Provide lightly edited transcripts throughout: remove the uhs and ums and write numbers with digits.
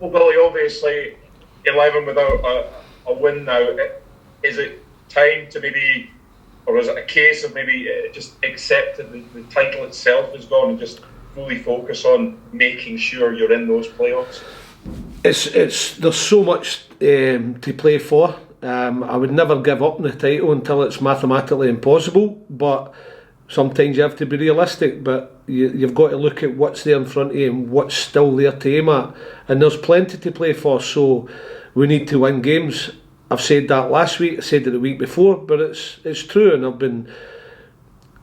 Well, Billy, obviously 11 without a win now. Is it time to maybe, or is it a case of maybe just accept that the title itself is gone and just fully focus on making sure you're in those playoffs? There's so much to play for. I would never give up on the title until it's mathematically impossible, but sometimes you have to be realistic. But you've got to look at what's there in front of you and what's still there to aim at, and there's plenty to play for, so we need to win games. I've said that last week, I said it the week before, but it's true, and I've been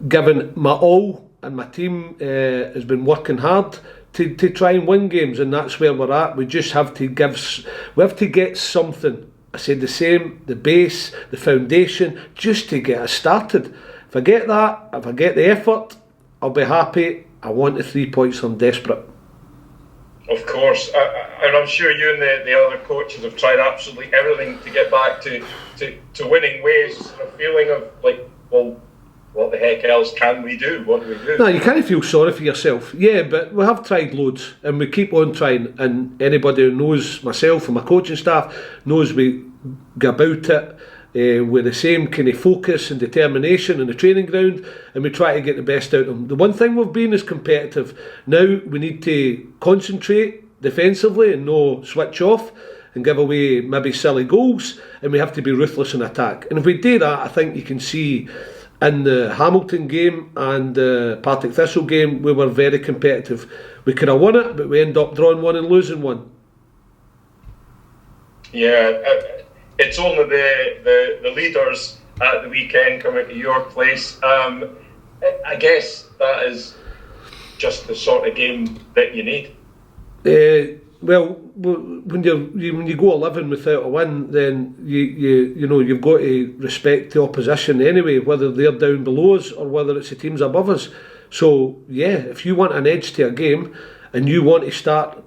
giving my all, and my team has been working hard to try and win games, and that's where we're at. We just have to get something. I said the same, the base, the foundation, just to get us started. If I get that, if I get the effort, I'll be happy. I want the 3 points, I'm desperate. Of course, and I'm sure you and the other coaches have tried absolutely everything to get back to winning ways. A feeling of like, well, what the heck else can we do? What do we do? No, you can't feel sorry for yourself. Yeah, but we have tried loads, and we keep on trying. And anybody who knows myself and my coaching staff knows we go about it with the same kind of focus and determination in the training ground, and we try to get the best out of them. The one thing we've been is competitive. Now we need to concentrate defensively and no switch off and give away maybe silly goals, and we have to be ruthless in attack. And if we do that, I think you can see in the Hamilton game and the Partick Thistle game, we were very competitive. We could have won it, but we end up drawing one and losing one. Yeah, it's only the leaders at the weekend coming to your place. I guess that is just the sort of game that you need. Well, when you go 11 without a win, then you know you've got to respect the opposition anyway, whether they're down below us or whether it's the teams above us. So yeah, if you want an edge to a game and you want to start,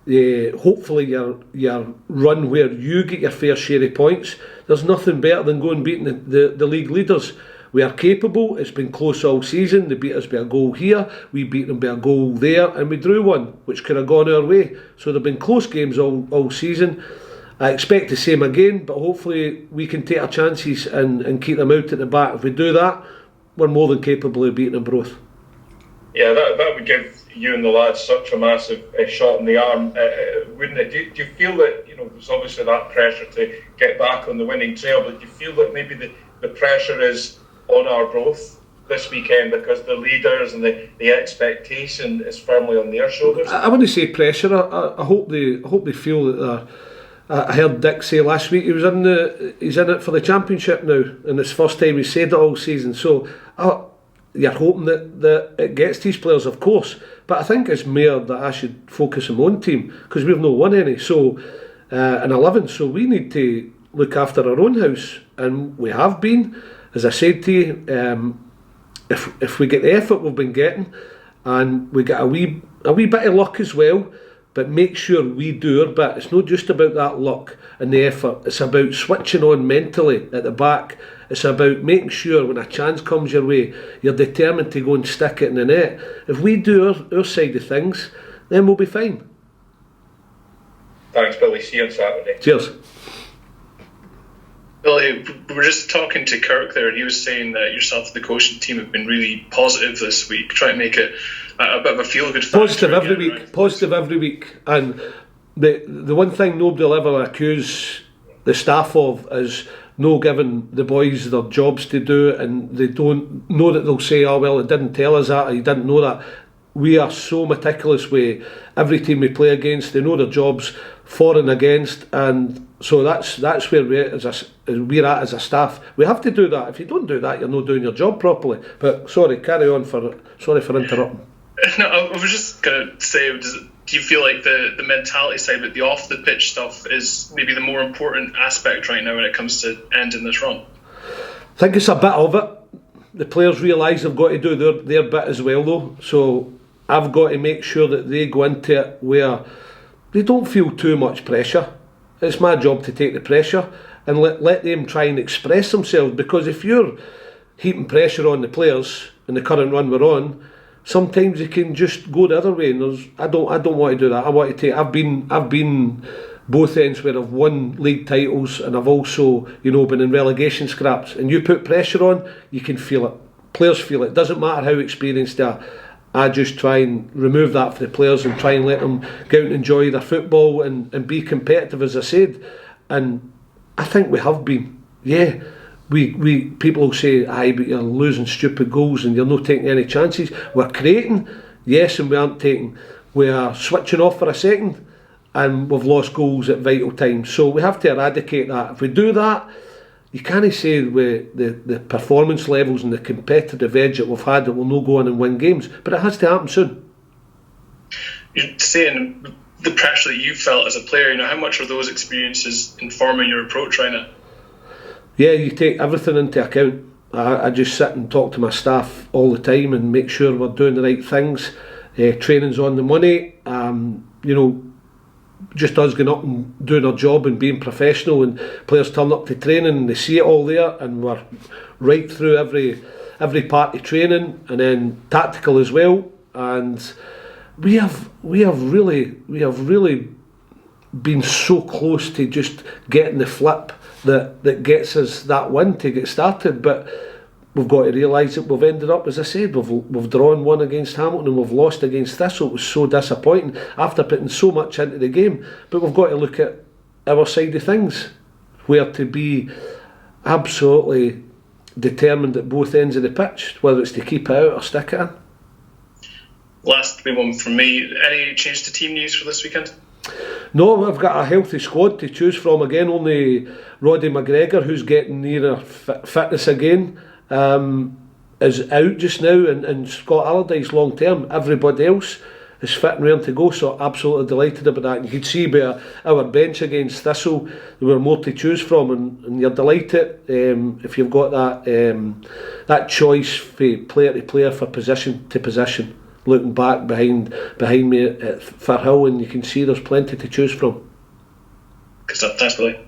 hopefully your run where you get your fair share of points, there's nothing better than going beating the league leaders. We are capable. It's been close all season. They beat us by a goal here, we beat them by a goal there, and we drew one, which could have gone our way. So there have been close games all season. I expect the same again, but hopefully we can take our chances and keep them out at the back. If we do that, we're more than capable of beating Arbroath. Yeah, that would give you and the lads such a massive shot in the arm, wouldn't it? Do you feel that, there's obviously that pressure to get back on the winning trail, but do you feel that maybe the pressure is on Arbroath this weekend because the leaders and the expectation is firmly on their shoulders? I wouldn't say pressure. I hope they feel that I heard Dick say last week he's in it for the championship now, and it's the first time he's said it all season. So you're hoping that it gets these players, of course. But I think it's more that I should focus on my own team because we've not won any. So in 11, so we need to look after our own house, and we have been. As I said to you, if we get the effort we've been getting, and we get a wee bit of luck as well, but make sure we do our bit. It's not just about that luck and the effort. It's about switching on mentally at the back. It's about making sure when a chance comes your way, you're determined to go and stick it in the net. If we do our side of things, then we'll be fine. Thanks, Billy. See you on Saturday. Cheers. Billy, we were just talking to Kirk there, and he was saying that yourself and the coaching team have been really positive this week, trying to make it a bit of a feel-good factor. Positive every week. And the one thing nobody will ever accuse the staff of is no giving the boys their jobs to do, and they don't know that they'll say, oh well, it didn't tell us that, or you didn't know that. We are so meticulous with every team we play against. They know their jobs for and against, and so that's where we're at as a staff. We have to do that. If you don't do that, you're not doing your job properly. But sorry, carry on. Sorry for interrupting. No, I was just going to say, do you feel like the mentality side, but the off the pitch stuff is maybe the more important aspect right now when it comes to ending this run? I think it's a bit of it. The players realise they've got to do their bit as well, though. So I've got to make sure that they go into it where they don't feel too much pressure. It's my job to take the pressure and let them try and express themselves, because if you're heaping pressure on the players in the current run we're on, sometimes you can just go the other way. And I don't want to do that. I want to take. I've been both ends where I've won league titles, and I've also been in relegation scraps. And you put pressure on, you can feel it. Players feel it. Doesn't matter how experienced they are. I just try and remove that for the players and try and let them go out and enjoy their football and be competitive, as I said. And I think we have been. Yeah, we people will say, aye, but you're losing stupid goals and you're not taking any chances. We're creating, yes, and we aren't taking. We are switching off for a second, and we've lost goals at vital times. So we have to eradicate that. If we do that, you can't say with the performance levels and the competitive edge that we've had that we'll not go on and win games. But it has to happen soon. You're saying the pressure that you felt as a player, how much are those experiences informing your approach right now? Yeah, you take everything into account. I just sit and talk to my staff all the time and make sure we're doing the right things. Training's on the money. Just us going up and doing our job and being professional, and players turn up to training and they see it all there, and we're right through every part of training, and then tactical as well. And we have really been so close to just getting the flip that gets us that win to get started. But we've got to realise that we've ended up, as I said, we've drawn one against Hamilton and we've lost against Thistle. It was so disappointing after putting so much into the game. But we've got to look at our side of things, where to be absolutely determined at both ends of the pitch, whether it's to keep it out or stick it in. Last big one from me. Any change to team news for this weekend? No, we've got a healthy squad to choose from again. Only Roddy McGregor, who's getting nearer fitness again, is out just now, and Scott Allardyce long term. Everybody else is fit and ready to go, so absolutely delighted about that. And you could see by our bench against Thistle, there were more to choose from, and you're delighted if you've got that choice for player to player, for position to position. Looking back behind me at Firhill, and you can see there's plenty to choose from. Good stuff. Thanks, Billy.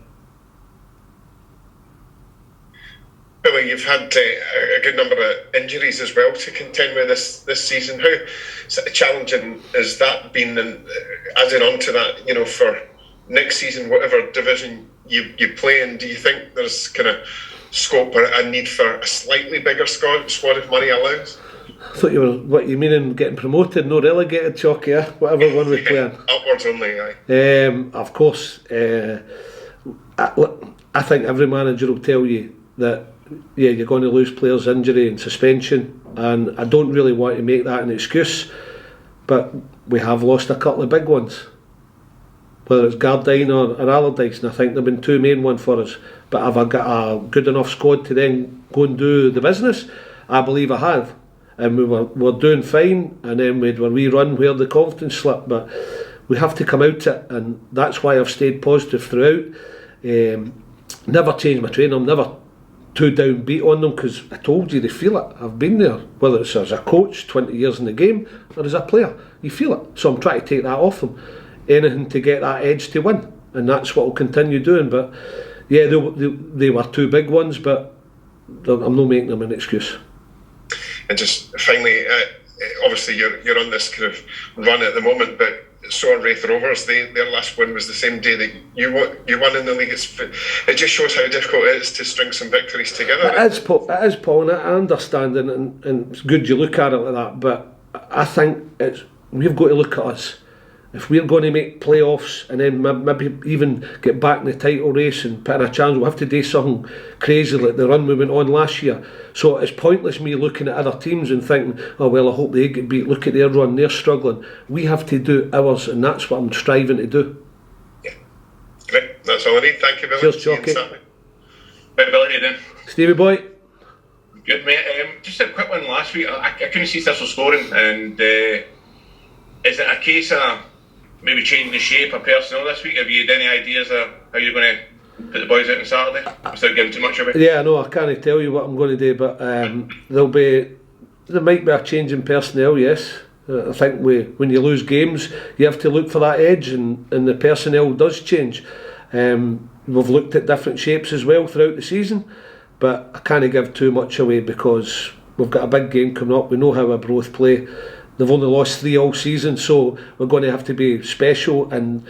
Billy, you've had a good number of injuries as well to contend with this season. How sort of challenging has that been? And adding on to that, for next season, whatever division you play in, do you think there's kind of scope or a need for a slightly bigger squad if money allows? I thought what you meaning getting promoted, no relegated, Chalky, yeah? Whatever one we play in. Upwards only, aye. Of course, I think every manager will tell you that, yeah, you're going to lose players' injury and suspension, and I don't really want to make that an excuse, but we have lost a couple of big ones, whether it's Gardyne or Allardyce, and I think there have been two main ones for us. But have I got a good enough squad to then go and do the business? I believe I have. And we're doing fine, and then we had a rerun where the confidence slipped, but we have to come out it, and that's why I've stayed positive throughout. Never changed my training. I'm never too downbeat on them, because I told you, they feel it. I've been there, whether it's as a coach 20 years in the game or as a player, you feel it. So I'm trying to take that off them, anything to get that edge to win, and that's what we'll continue doing. But yeah, they were two big ones, but I'm not making them an excuse. And just finally, obviously you're on this kind of run at the moment, but so are Raith Rovers. Their last win was the same day that you won in the league. It just shows how difficult it is to string some victories together. It is, Paul, and I understand, and it's good you look at it like that, but I think we've got to look at us. If we're going to make playoffs and then maybe even get back in the title race and put in a chance, we'll have to do something crazy like the run we went on last year. So it's pointless me looking at other teams and thinking, oh well, I hope they get beat, look at their run, they're struggling. We have to do ours, and that's what I'm striving to do. Yeah, great, that's all I need. Thank you, Billy. Cheers, Chalky. Right, Billy, how you doing? Stevie boy. Good, mate. Just a quick one last week. I couldn't see Thistle scoring, and is it a case of maybe changing the shape of personnel this week? Have you had any ideas of how you're going to put the boys out on Saturday without giving too much away? Yeah, no, I can't tell you what I'm going to do, but there might be a change in personnel, yes. I think when you lose games, you have to look for that edge, and the personnel does change. We've looked at different shapes as well throughout the season, but I can't give too much away because we've got a big game coming up. We know how Arbroath play. They've only lost 3 all season, so we're going to have to be special. And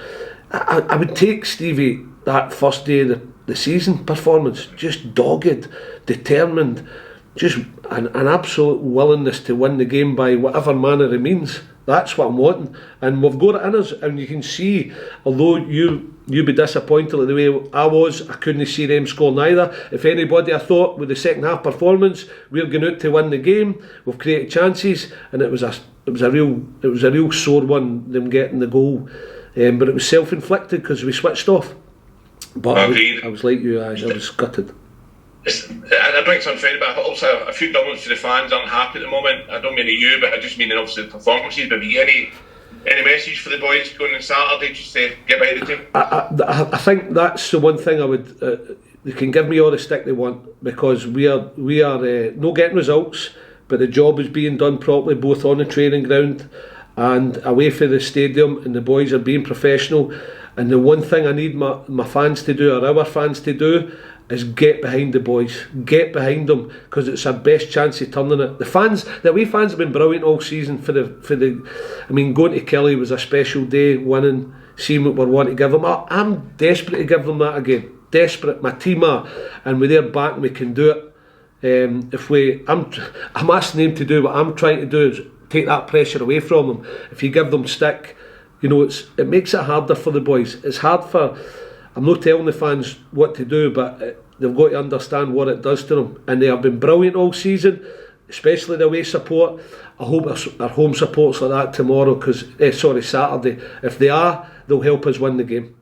I would take, Stevie, that first day of the season performance, just dogged, determined, just an absolute willingness to win the game by whatever manner it means. That's what I'm wanting, and we've got it in us. And you can see, although you be disappointed like the way I was, I couldn't see them scoring either. If anybody, I thought with the second half performance, we're going out to win the game. We've created chances, and it was a real sore one, them getting the goal, but it was self-inflicted because we switched off. But I was like you, I was gutted. I don't think it's unfair, but also a few doubles to the fans aren't happy at the moment. I don't mean you, but I just mean obviously the performances. But have you any message for the boys going on Saturday just to get behind the team? I think that's the one thing I would. They can give me all the stick they want, because we are no getting results, but the job is being done properly, both on the training ground and away from the stadium, and the boys are being professional. And the one thing I need my fans to do, or our fans to do, is get behind the boys, get behind them, because it's our best chance of turning it. The away fans have been brilliant all season for the. I mean, going to Kelly was a special day, winning, seeing what we want to give them. I'm desperate to give them that again. Desperate, my team are, and with their back we can do it. I'm asking them to do what I'm trying to do, is take that pressure away from them. If you give them stick, it makes it harder for the boys. It's hard for. I'm not telling the fans what to do, but they've got to understand what it does to them. And they have been brilliant all season, especially the away support. I hope our home support's like that tomorrow, Saturday. If they are, they'll help us win the game.